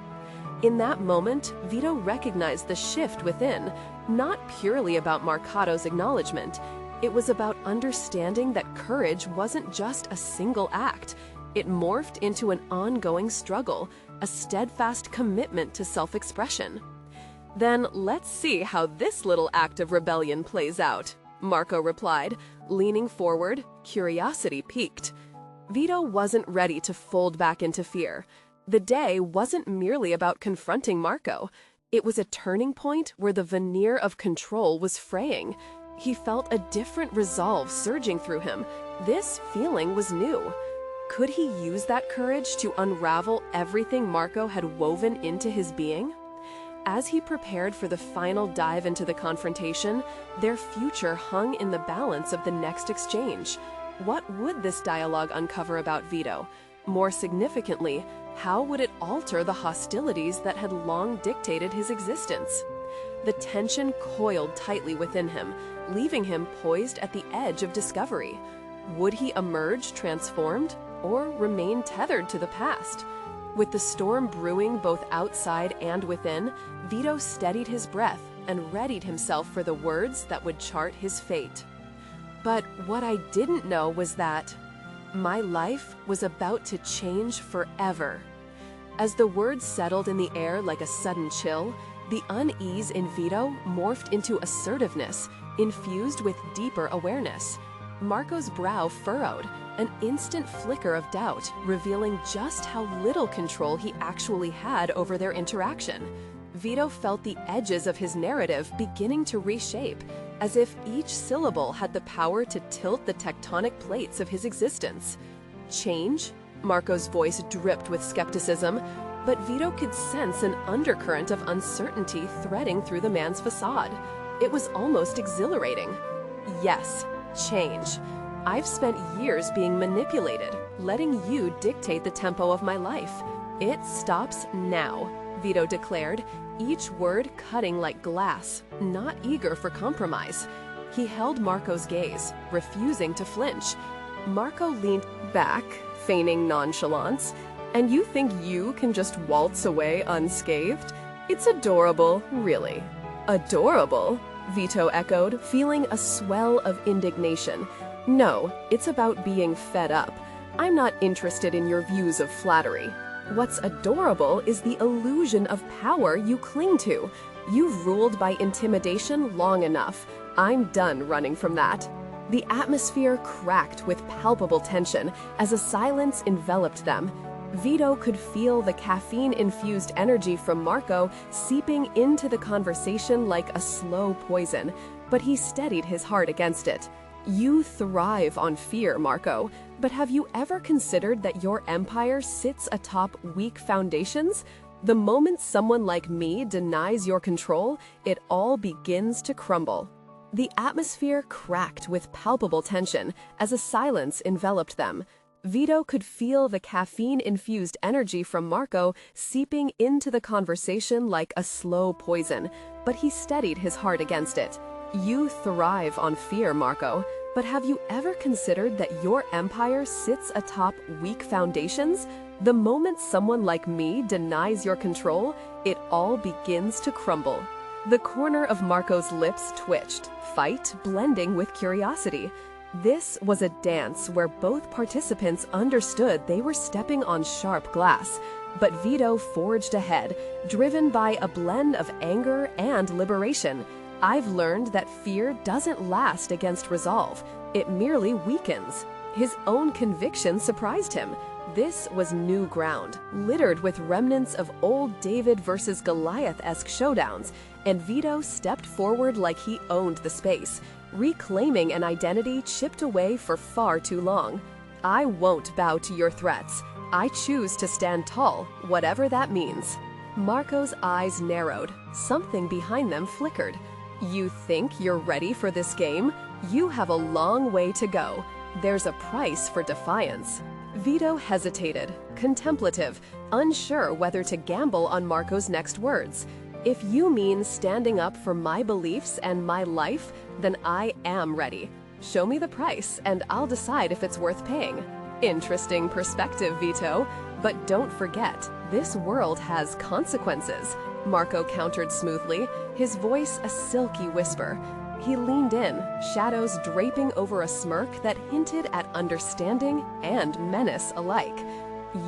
In that moment, Vito recognized the shift within, not purely about Marcato's acknowledgement. It was about understanding that courage wasn't just a single act. It morphed into an ongoing struggle, a steadfast commitment to self-expression. "Then let's see how this little act of rebellion plays out," Marco replied, leaning forward, curiosity piqued. Vito wasn't ready to fold back into fear. The day wasn't merely about confronting Marco. It was a turning point where the veneer of control was fraying. He felt a different resolve surging through him. This feeling was new. Could he use that courage to unravel everything Marco had woven into his being? As he prepared for the final dive into the confrontation, their future hung in the balance of the next exchange. What would this dialogue uncover about Vito? More significantly, how would it alter the hostilities that had long dictated his existence? The tension coiled tightly within him, leaving him poised at the edge of discovery. Would he emerge transformed, or remain tethered to the past? With the storm brewing both outside and within, Vito steadied his breath and readied himself for the words that would chart his fate. But what I didn't know was that my life was about to change forever. As the words settled in the air like a sudden chill, the unease in Vito morphed into assertiveness, infused with deeper awareness. Marco's brow furrowed, an instant flicker of doubt, revealing just how little control he actually had over their interaction. Vito felt the edges of his narrative beginning to reshape, as if each syllable had the power to tilt the tectonic plates of his existence. Change? Marco's voice dripped with skepticism, but Vito could sense an undercurrent of uncertainty threading through the man's facade. It was almost exhilarating. Yes, change. I've spent years being manipulated, letting you dictate the tempo of my life. It stops now, Vito declared, each word cutting like glass, not eager for compromise. He held Marco's gaze, refusing to flinch. Marco leaned back, feigning nonchalance. "And you think you can just waltz away unscathed? It's adorable, really." "Adorable?" Vito echoed, feeling a swell of indignation. "No, it's about being fed up. I'm not interested in your views of flattery. What's adorable is the illusion of power you cling to. You've ruled by intimidation long enough. I'm done running from that." The atmosphere cracked with palpable tension as a silence enveloped them. Vito could feel the caffeine-infused energy from Marco seeping into the conversation like a slow poison, but he steadied his heart against it. "You thrive on fear, Marco, but have you ever considered that your empire sits atop weak foundations? The moment someone like me denies your control, it all begins to crumble." The atmosphere cracked with palpable tension as a silence enveloped them. Vito could feel the caffeine-infused energy from Marco seeping into the conversation like a slow poison, but he steadied his heart against it. "You thrive on fear, Marco, but have you ever considered that your empire sits atop weak foundations? The moment someone like me denies your control, it all begins to crumble." The corner of Marco's lips twitched, fight blending with curiosity. This was a dance where both participants understood they were stepping on sharp glass, but Vito forged ahead, driven by a blend of anger and liberation. I've learned that fear doesn't last against resolve, it merely weakens. His own conviction surprised him. This was new ground, littered with remnants of old David versus Goliath-esque showdowns, and Vito stepped forward like he owned the space, reclaiming an identity chipped away for far too long. I won't bow to your threats. I choose to stand tall, whatever that means. Marco's eyes narrowed. Something behind them flickered. You think you're ready for this game? You have a long way to go. There's a price for defiance. Vito hesitated, contemplative, unsure whether to gamble on Marco's next words. If you mean standing up for my beliefs and my life, then I am ready. Show me the price, and I'll decide if it's worth paying. Interesting perspective, Vito. But don't forget, this world has consequences. Marco countered smoothly, his voice a silky whisper. He leaned in, shadows draping over a smirk that hinted at understanding and menace alike.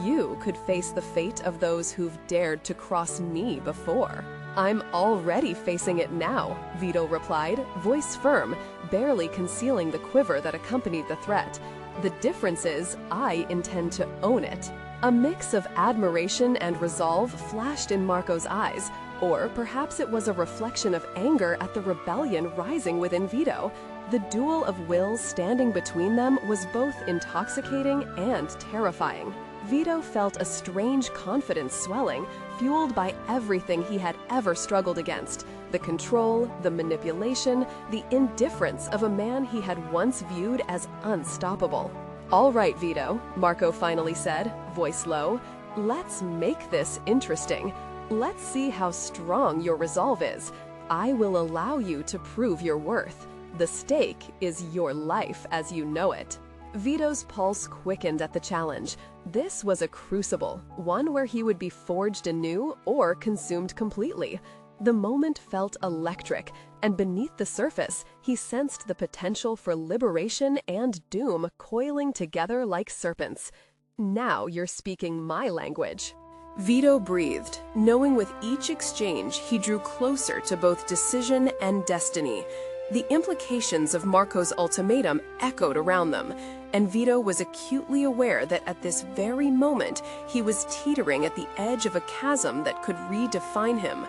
You could face the fate of those who've dared to cross me before. I'm already facing it now, Vito replied, voice firm, barely concealing the quiver that accompanied the threat. The difference is, I intend to own it. A mix of admiration and resolve flashed in Marco's eyes, or perhaps it was a reflection of anger at the rebellion rising within Vito. The duel of wills standing between them was both intoxicating and terrifying. Vito felt a strange confidence swelling, fueled by everything he had ever struggled against: the control, the manipulation, the indifference of a man he had once viewed as unstoppable. "All right, Vito," Marco finally said, voice low. "Let's make this interesting. Let's see how strong your resolve is. I will allow you to prove your worth. The stake is your life as you know it." Vito's pulse quickened at the challenge. This was a crucible, one where he would be forged anew or consumed completely. The moment felt electric, and beneath the surface, he sensed the potential for liberation and doom coiling together like serpents. "Now you're speaking my language." Vito breathed, knowing with each exchange he drew closer to both decision and destiny. The implications of Marco's ultimatum echoed around them, and Vito was acutely aware that at this very moment he was teetering at the edge of a chasm that could redefine him.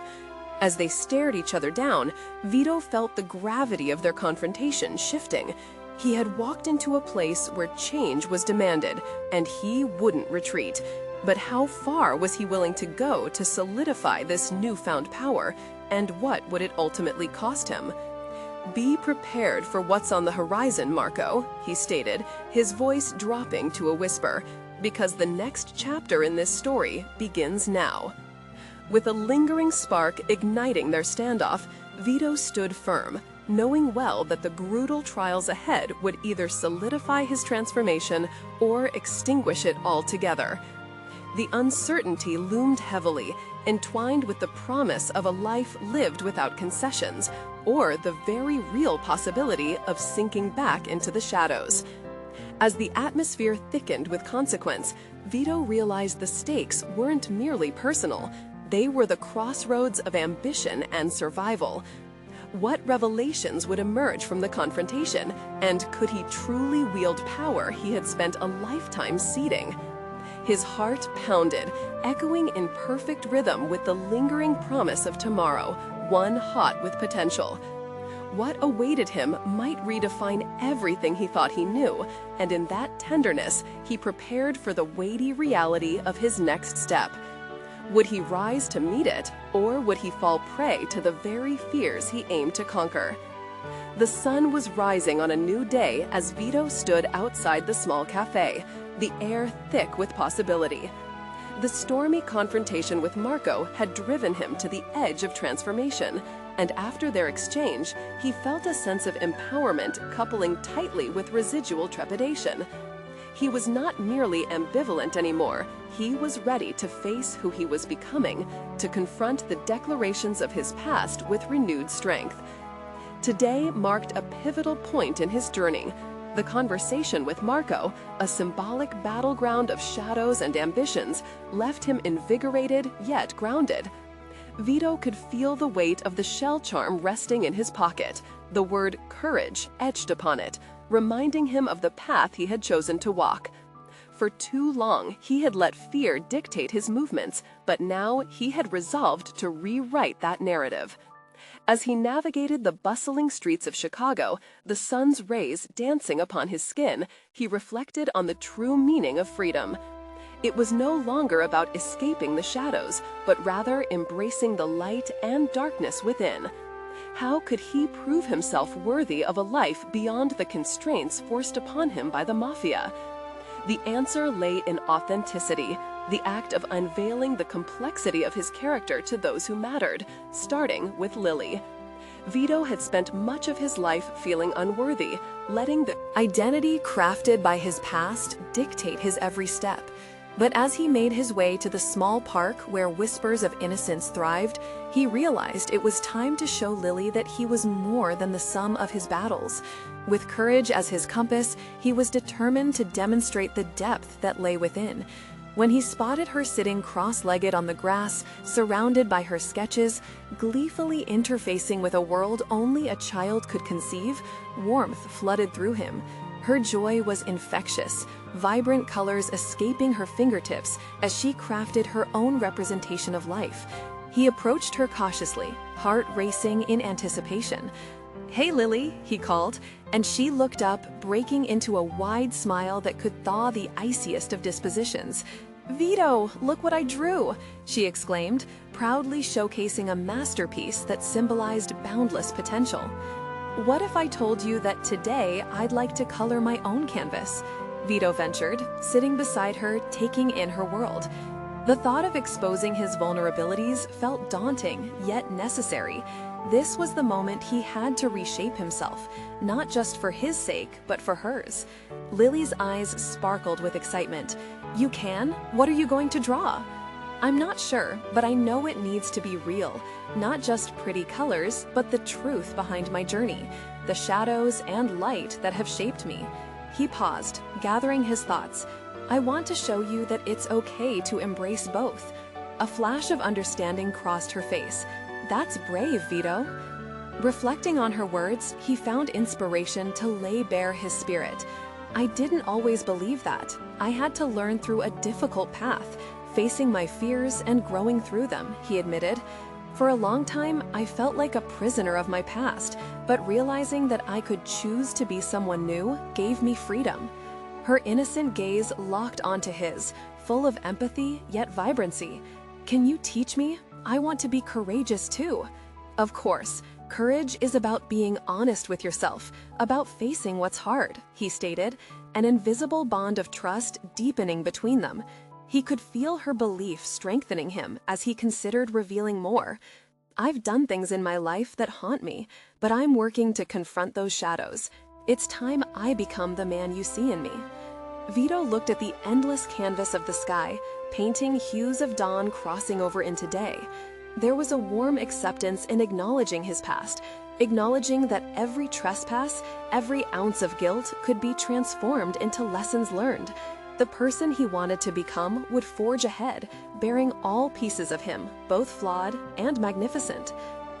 As they stared each other down, Vito felt the gravity of their confrontation shifting. He had walked into a place where change was demanded, and he wouldn't retreat. But how far was he willing to go to solidify this newfound power, and what would it ultimately cost him? "Be prepared for what's on the horizon, Marco," he stated, his voice dropping to a whisper, "because the next chapter in this story begins now." With a lingering spark igniting their standoff, Vito stood firm, knowing well that the brutal trials ahead would either solidify his transformation or extinguish it altogether. The uncertainty loomed heavily, entwined with the promise of a life lived without concessions, or the very real possibility of sinking back into the shadows. As the atmosphere thickened with consequence, Vito realized the stakes weren't merely personal. They were the crossroads of ambition and survival. What revelations would emerge from the confrontation, and could he truly wield power he had spent a lifetime seeding? His heart pounded, echoing in perfect rhythm with the lingering promise of tomorrow, one hot with potential. What awaited him might redefine everything he thought he knew, and in that tenderness, he prepared for the weighty reality of his next step. Would he rise to meet it, or would he fall prey to the very fears he aimed to conquer? The sun was rising on a new day as Vito stood outside the small cafe, the air thick with possibility. The stormy confrontation with Marco had driven him to the edge of transformation, and after their exchange, he felt a sense of empowerment coupling tightly with residual trepidation. He was not merely ambivalent anymore, he was ready to face who he was becoming, to confront the declarations of his past with renewed strength. Today marked a pivotal point in his journey. The conversation with Marco, a symbolic battleground of shadows and ambitions, left him invigorated yet grounded. Vito could feel the weight of the shell charm resting in his pocket, the word courage etched upon it, reminding him of the path he had chosen to walk. For too long, he had let fear dictate his movements, but now he had resolved to rewrite that narrative. As he navigated the bustling streets of Chicago, the sun's rays dancing upon his skin, he reflected on the true meaning of freedom. It was no longer about escaping the shadows, but rather embracing the light and darkness within. How could he prove himself worthy of a life beyond the constraints forced upon him by the Mafia? The answer lay in authenticity, the act of unveiling the complexity of his character to those who mattered, starting with Lily. Vito had spent much of his life feeling unworthy, letting the identity crafted by his past dictate his every step. But as he made his way to the small park where whispers of innocence thrived, he realized it was time to show Lily that he was more than the sum of his battles. With courage as his compass, he was determined to demonstrate the depth that lay within. When he spotted her sitting cross-legged on the grass, surrounded by her sketches, gleefully interfacing with a world only a child could conceive, warmth flooded through him. Her joy was infectious, vibrant colors escaping her fingertips as she crafted her own representation of life. He approached her cautiously, heart racing in anticipation. "Hey, Lily," he called, and she looked up, breaking into a wide smile that could thaw the iciest of dispositions. "Vito, look what I drew!" she exclaimed, proudly showcasing a masterpiece that symbolized boundless potential. "What if I told you that today I'd like to color my own canvas?" Vito ventured, sitting beside her, taking in her world. The thought of exposing his vulnerabilities felt daunting, yet necessary. This was the moment he had to reshape himself, not just for his sake, but for hers. Lily's eyes sparkled with excitement. "You can? What are you going to draw?" "I'm not sure, but I know it needs to be real. Not just pretty colors, but the truth behind my journey, the shadows and light that have shaped me." He paused, gathering his thoughts. "I want to show you that it's okay to embrace both." A flash of understanding crossed her face. "That's brave, Vito." Reflecting on her words, he found inspiration to lay bare his spirit. "I didn't always believe that. I had to learn through a difficult path, facing my fears and growing through them," he admitted. "For a long time, I felt like a prisoner of my past, but realizing that I could choose to be someone new gave me freedom." Her innocent gaze locked onto his, full of empathy yet vibrancy. "Can you teach me? I want to be courageous too." "Of course. Courage is about being honest with yourself, about facing what's hard," he stated, an invisible bond of trust deepening between them. He could feel her belief strengthening him as he considered revealing more. "I've done things in my life that haunt me, but I'm working to confront those shadows. It's time I become the man you see in me." Vito looked at the endless canvas of the sky, painting hues of dawn crossing over into day. There was a warm acceptance in acknowledging his past, acknowledging that every trespass, every ounce of guilt could be transformed into lessons learned. The person he wanted to become would forge ahead, bearing all pieces of him, both flawed and magnificent.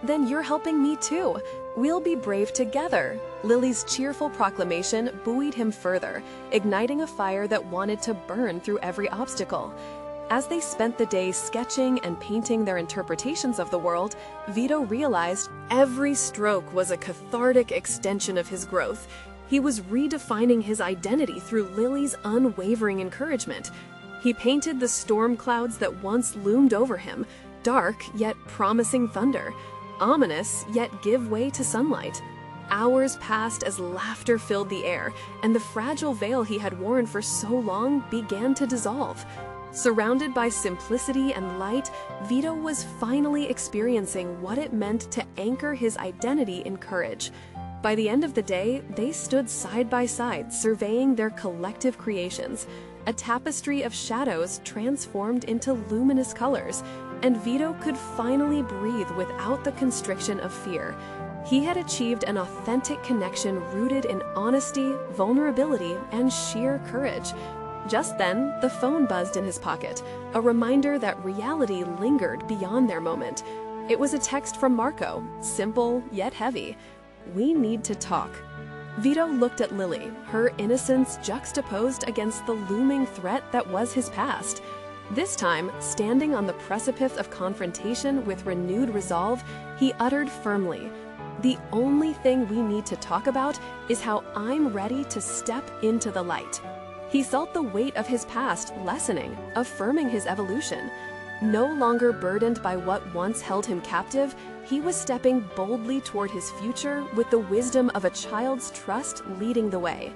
"Then you're helping me too. We'll be brave together." Lily's cheerful proclamation buoyed him further, igniting a fire that wanted to burn through every obstacle. As they spent the day sketching and painting their interpretations of the world, Vito realized every stroke was a cathartic extension of his growth. He was redefining his identity through Lily's unwavering encouragement. He painted the storm clouds that once loomed over him, dark yet promising thunder, ominous yet give way to sunlight. Hours passed as laughter filled the air, and the fragile veil he had worn for so long began to dissolve. Surrounded by simplicity and light, Vito was finally experiencing what it meant to anchor his identity in courage. By the end of the day, they stood side by side, surveying their collective creations, a tapestry of shadows transformed into luminous colors, and Vito could finally breathe without the constriction of fear. He had achieved an authentic connection rooted in honesty, vulnerability, and sheer courage. Just then, the phone buzzed in his pocket, a reminder that reality lingered beyond their moment. It was a text from Marco, simple yet heavy. "We need to talk." Vito looked at Lily, her innocence juxtaposed against the looming threat that was his past. This time, standing on the precipice of confrontation with renewed resolve, he uttered firmly, "The only thing we need to talk about is how I'm ready to step into the light." He felt the weight of his past lessening, affirming his evolution. No longer burdened by what once held him captive, he was stepping boldly toward his future with the wisdom of a child's trust leading the way.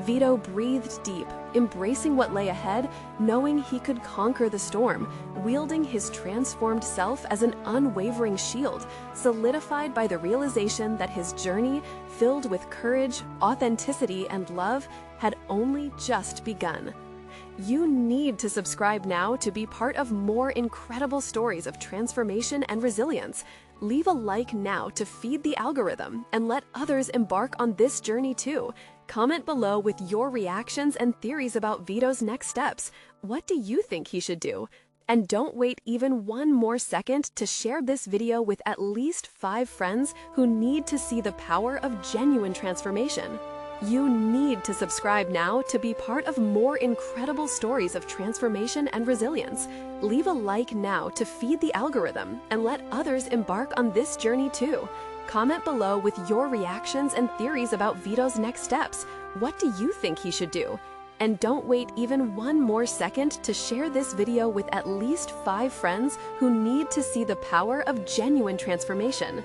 Vito breathed deep, embracing what lay ahead, knowing he could conquer the storm, wielding his transformed self as an unwavering shield, solidified by the realization that his journey, filled with courage, authenticity, and love, had only just begun. You need to subscribe now to be part of more incredible stories of transformation and resilience. Leave a like now to feed the algorithm and let others embark on this journey too. Comment below with your reactions and theories about Vito's next steps. What do you think he should do? And don't wait even one more second to share this video with at least 5 friends who need to see the power of genuine transformation. You need to subscribe now to be part of more incredible stories of transformation and resilience. Leave a like now to feed the algorithm and let others embark on this journey too. Comment below with your reactions and theories about Vito's next steps. What do you think he should do? And don't wait even one more second to share this video with at least 5 friends who need to see the power of genuine transformation.